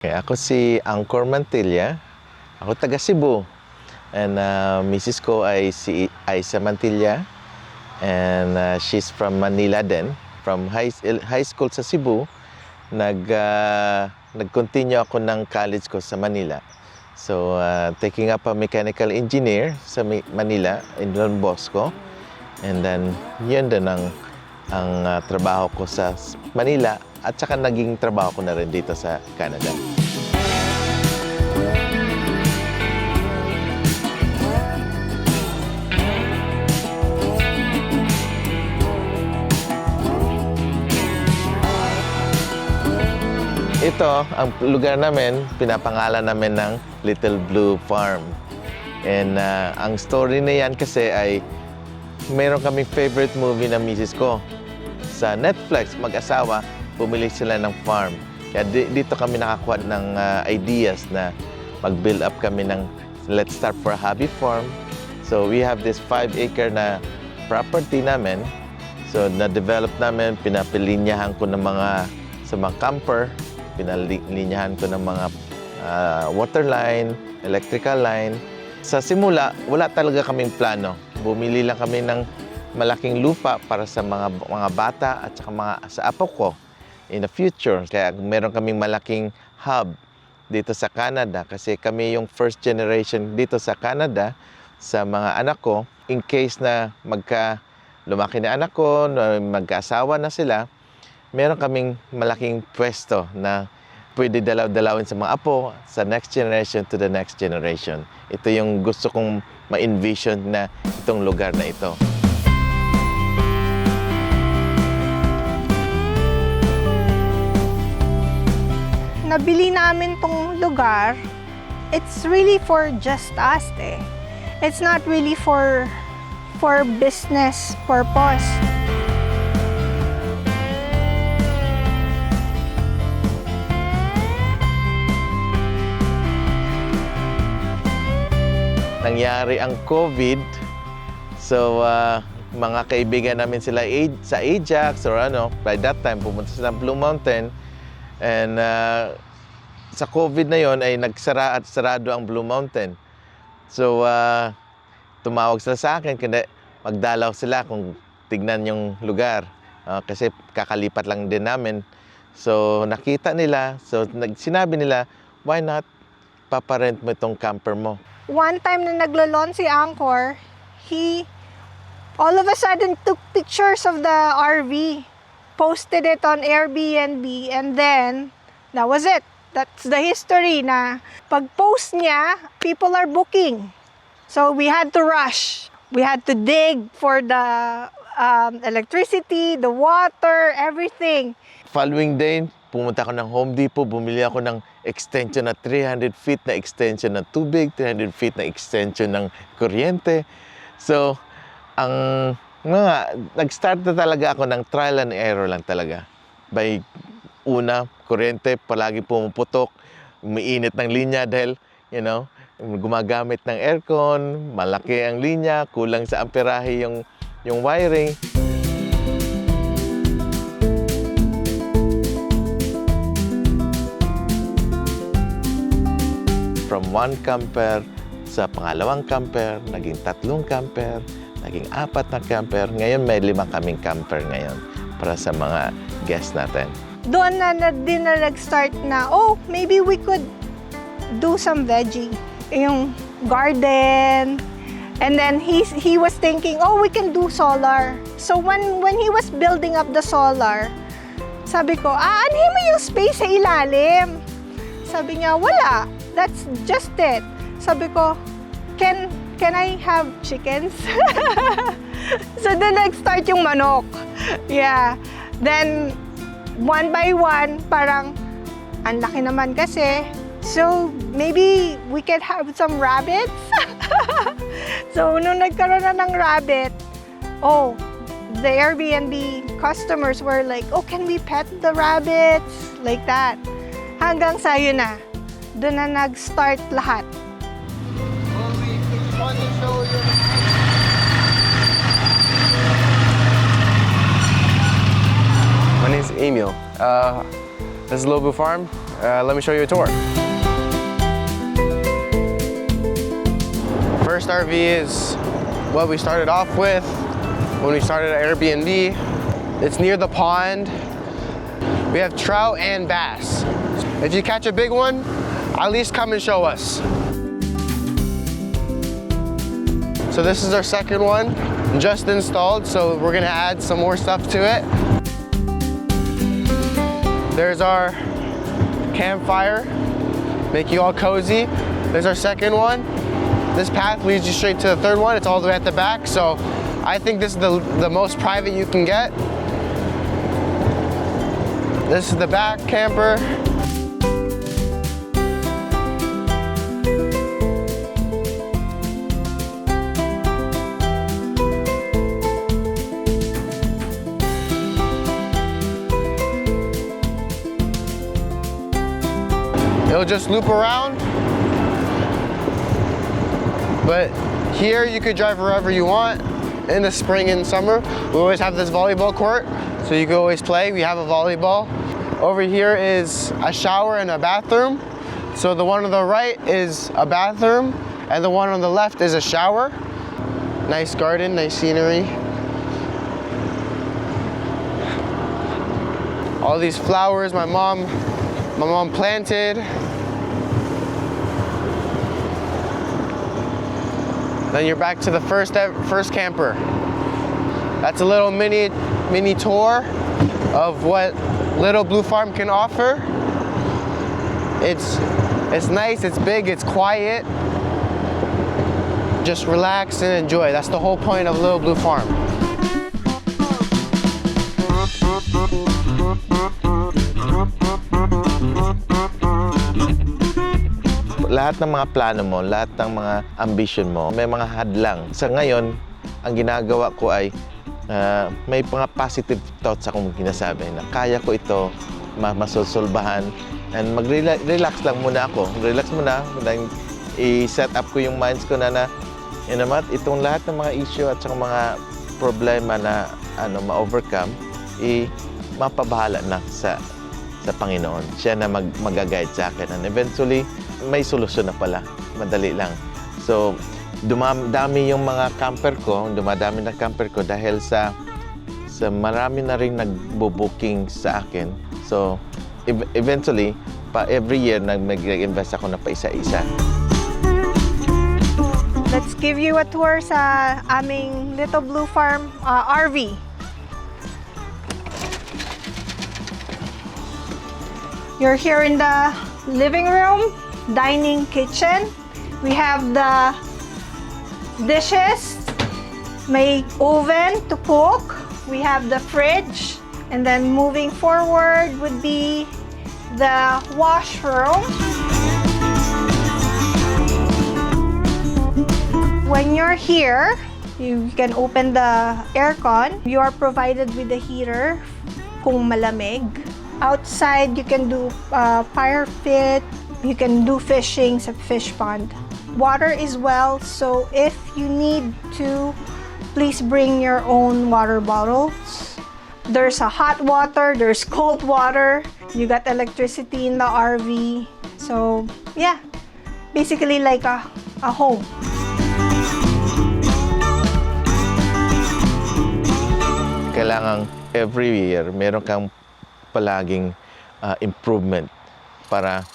Okay, ako si Angkor Mantilla. Ako taga Cebu. And Mrs. ko ay si Aisa Mantilla. And she's from Manila din. From high school sa Cebu, nag-continue ako ng college ko sa Manila. So, taking up a mechanical engineer sa Manila, in Don Bosco. And then, yun din ang trabaho ko sa Manila. At saka naging trabaho ko na rin dito sa Canada. Ito, ang lugar namin, pinapangalan namin ng Little Blue Farm. And ang story na yan kasi ay mayroon kaming favorite movie ng misis ko. Sa Netflix, mag-asawa, bumili sila ng farm. Kaya dito kami nakakuha ng ideas na mag-build up kami ng let's start for a hobby farm. So we have this 5-acre na property namin. So na-develop namin, pinapilinyahan ko ng sa mga camper, pinalinyahan ko ng mga water line, electrical line. Sa simula, wala talaga kaming plano. Bumili lang kami ng malaking lupa para sa mga bata at sa apo ko in the future. Kaya meron kaming malaking hub dito sa Canada kasi kami yung first generation dito sa Canada sa mga anak ko. In case na lumaki na anak ko, magkaasawa na sila, meron kaming malaking pwesto na pwede dalaw-dalawin sa mga apo sa next generation to the next generation. Ito yung gusto kong ma-envision na itong lugar na ito. Nabili namin tong lugar, it's really for just us eh. It's not really for business purpose. Nangyari ang COVID, so mga kaibigan namin sila sa Ajax or by that time pumunta sila ng Blue Mountain. And sa COVID na yon ay nagsara at sarado ang Blue Mountain. So tumawag sila sa akin kaya magdalaw sila kung tignan yung lugar. Kasi kakalipat lang din namin. So nakita nila, so sinabi nila, why not paparent mo itong camper mo? One time na naglo-launch si Angkor, he all of a sudden took pictures of the RV, posted it on Airbnb, and then that was it. That's the history na pag-post niya, people are booking. So we had to rush. We had to dig for the electricity, the water, everything. Following day, pumunta ako ng Home Depot, bumili ako ng extension na 300 feet na extension ng tubig, 300 feet na extension ng kuryente. So, nag-start na talaga ako ng trial and error lang talaga. By una, kuryente, palagi pumuputok, umiinit ng linya dahil, gumagamit ng aircon, malaki ang linya, kulang sa amperahe yung wiring. From one camper sa pangalawang camper, naging 3 camper, naging 4 na camper. Ngayon may 5 kaming camper ngayon para sa mga guests natin. Doon na nag-start na, maybe we could do some veggie. Yung garden. And then he was thinking, we can do solar. So when he was building up the solar, sabi ko, aanhin mo yung space sa ilalim. Sabi niya, wala. That's just it. Sabi ko, can I have chickens? So then nag-start yung manok. Yeah. Then, one by one, parang, ang laki naman kasi. So, maybe we can have some rabbits? So, nung nagkaroon na ng rabbit, the Airbnb customers were like, can we pet the rabbits? Like that. Hanggang sa yun na. Doon na nag-start lahat. My name's Emil. This is Lobo Farm. Let me show you a tour. First RV is what we started off with when we started at Airbnb. It's near the pond. We have trout and bass. If you catch a big one, at least come and show us. So this is our second one, just installed, so we're gonna add some more stuff to it. There's our campfire, make you all cozy. There's our second one. This path leads you straight to the third one. It's all the way at the back, so I think this is the most private you can get. This is the back camper. It'll just loop around. But here you could drive wherever you want. In the spring and summer, we always have this volleyball court, so you can always play. We have a volleyball. Over here is a shower and a bathroom. So the one on the right is a bathroom, and the one on the left is a shower. Nice garden, nice scenery. All these flowers my mom planted. Then you're back to the first camper. That's a little mini tour of what Little Blue Farm can offer. It's nice, it's big, it's quiet. Just relax and enjoy. That's the whole point of Little Blue Farm. Lahat ng mga plano mo, lahat ng mga ambition mo, may mga hadlang. Sa ngayon, ang ginagawa ko ay may mga positive thoughts akong ginasabi na kaya ko ito masusulbahan, and mag-relax lang muna ako. Relax muna, i-set up ko yung minds ko na itong lahat ng mga issue at saka mga problema na ma-overcome, mapabahala na sa Panginoon. Siya na mag-guide sa akin. And eventually, may solusyon na pala. Madali lang. So, dumadami yung mga camper ko, dumadami na camper ko dahil sa marami na rin nagbo-booking sa akin. So, eventually, every year, nag-invest ako na pa isa-isa. Let's give you a tour sa aming Little Blue Farm RV. You're here in the living room, dining kitchen. We have the dishes, may oven to cook. We have the fridge, and then moving forward would be the washroom. When you're here, you can open the aircon. You are provided with a heater kung malamig. Outside, you can do fire pit. You can do fishing sa fish pond. Water is well, so if you need to, please bring your own water bottles. There's a hot water, there's cold water. You got electricity in the RV. So, yeah, basically like a home. Kailangan every year, meron kang palaging improvement para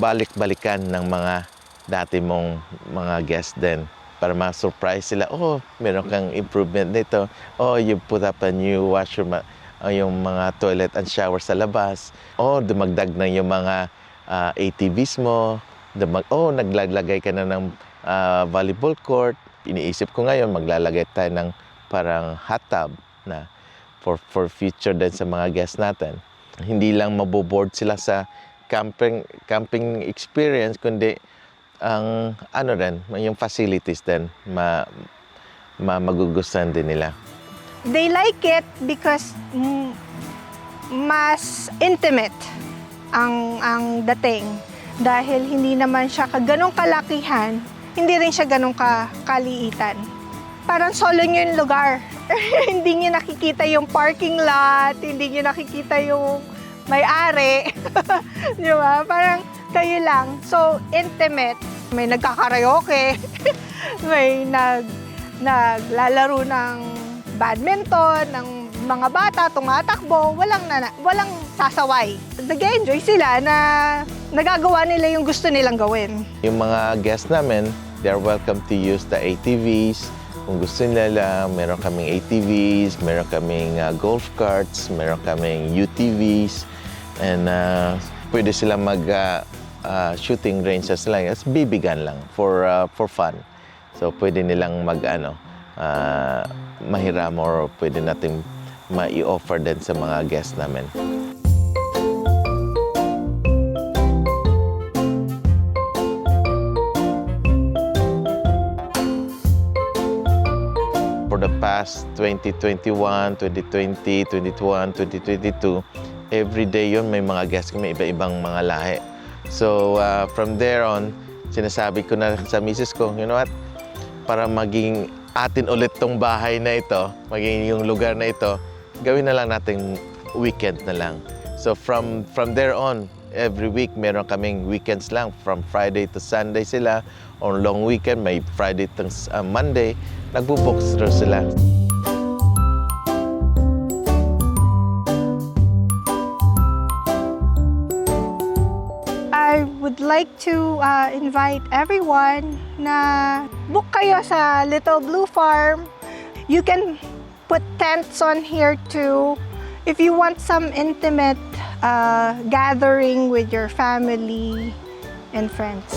balik-balikan ng mga dati mong mga guests din, para ma-surprise sila. Oh, meron kang improvement nito. Oh, you put up a new washroom, yung mga toilet and shower sa labas. Oh, dumagdag na yung mga ATVs mo. Naglalagay ka na ng volleyball court. Iniisip ko ngayon, maglalagay tayo ng parang hot tub na for future din sa mga guests natin. Hindi lang maboboard sila sa camping experience, kundi ang yung facilities din magugustuhan din nila. They like it because mas intimate ang dating, dahil hindi naman siya ganong kalakihan, hindi rin siya ganong kaliitan. Parang solo nyo yung lugar. Hindi nyo nakikita yung parking lot, hindi nyo nakikita yung may-ari. Di ba? Parang kayo lang. So, intimate. May nagkakaraoke. May naglalaro ng badminton, ng mga bata, tumatakbo. Walang sasaway. Nag-enjoy sila na nagagawa nila yung gusto nilang gawin. Yung mga guests namin, they are welcome to use the ATVs. Kung gusto nila, meron kaming ATVs, meron kaming golf carts, meron kaming UTVs, and pwede sila shooting ranges lang. It's BB gun lang for fun. So pwede nilang mahiram or pwede natin mai-offer din sa mga guests namin. For the past 2021, 2020, 2021, 2022, every day yun may mga guests kami, iba-ibang mga lahi. So from there on, sinasabi ko na sa misis ko, you know what, para maging atin ulit tong bahay na ito, maging yung lugar na ito, gawin na lang natin weekend na lang. So from there on, every week meron kaming weekends lang, from Friday to Sunday sila, or long weekend, may Friday to Monday, nagbo-books through sila. I would like to invite everyone na book kayo sa Little Blue Farm. You can put tents on here too. If you want some intimate gathering with your family and friends.